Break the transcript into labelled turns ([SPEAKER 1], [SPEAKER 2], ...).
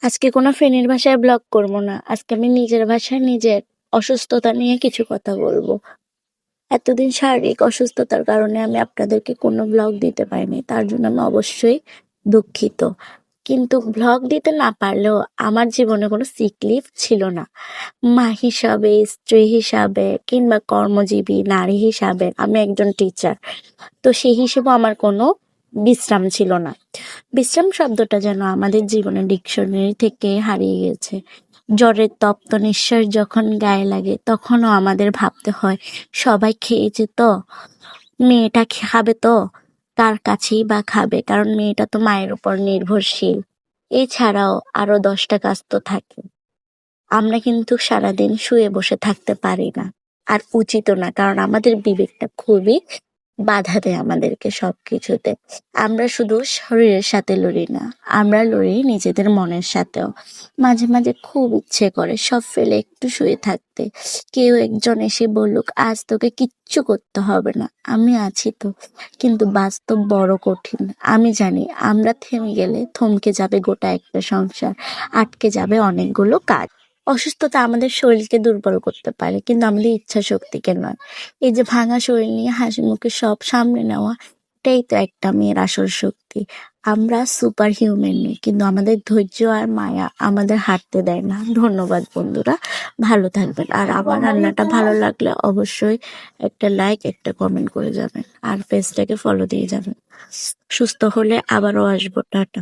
[SPEAKER 1] আজকে কোনো ফ্রেন্ডের ভাষায় ব্লগ করব না। আজকে আমি নিজের ভাষায় নিজের অসুস্থতা নিয়ে কিছু কথা বলবো। এতদিন শারীরিক অসুস্থতার কারণে আমি আপনাদেরকে কোনো ব্লগ দিতে পারিনি। তার জন্য আমি অবশ্যই দুঃখিত। কিন্তু ব্লগ দিতে না পারলেও আমার জীবনে কোনো সিক লিভ ছিল না। মা হিসাবে, স্ত্রী হিসাবে কিংবা কর্মজীবী নারী হিসাবে আমি একজন টিচার। তো সেই হিসেবে আমার কোনো বিশ্রাম ছিল না। বিশ্রাম শব্দটা যেন আমাদের জীবনের ডিকশনারি থেকে হারিয়ে গেছে। জ্বরের তপ্ত নিঃশ্বাস যখন গায়ে লাগে তখনও আমাদের ভাবতে হয় সবাই খেয়েছে তো, মেয়েটা খাবে তো, কার কাছেই বা খাবে, কারণ মেয়েটা তো মায়ের উপর নির্ভরশীল। এছাড়াও আরো 10টা কাজ তো থাকে। আমরা কিন্তু সারাদিন শুয়ে বসে থাকতে পারি না, আর উচিতও না, কারণ আমাদের বিবেকটা খুবই বাধা দেয় আমাদেরকে সবকিছুতে। আমরা শুধু শরীরের সাথে লড়ি না, আমরা লড়ি নিজেদের মনের সাথেও। মাঝে মাঝে খুব ইচ্ছে করে সব ফেলে একটু শুয়ে থাকতে, কেউ একজন এসে বলুক আজ তোকে কিচ্ছু করতে হবে না, আমি আছি তো। কিন্তু বাস্তব বড় কঠিন। আমি জানি আমরা থেমে গেলে থমকে যাবে গোটা একটা সংসার, আটকে যাবে অনেকগুলো কাজ। অসুস্থতা আমাদের শরীরকে দুর্বল করতে পারে, কিন্তু আমাদের ইচ্ছা শক্তিকে নয়। এই যে ভাঙা শরীর নিয়ে হাসি মুখে সব সামনে নেওয়া, এটাই তো একটা মেয়ের আসল শক্তি। আমরা সুপার হিউম্যান নই, কিন্তু আমাদের ধৈর্য আর মায়া আমাদের হাঁটতে দেয় না। ধন্যবাদ বন্ধুরা, ভালো থাকবেন। আর আমার রান্নাটা ভালো লাগলে অবশ্যই একটা লাইক একটা কমেন্ট করে যাবেন, আর পেজটাকে ফলো দিয়ে যাবেন। সুস্থ হলে আবারও আসবো। টাটা।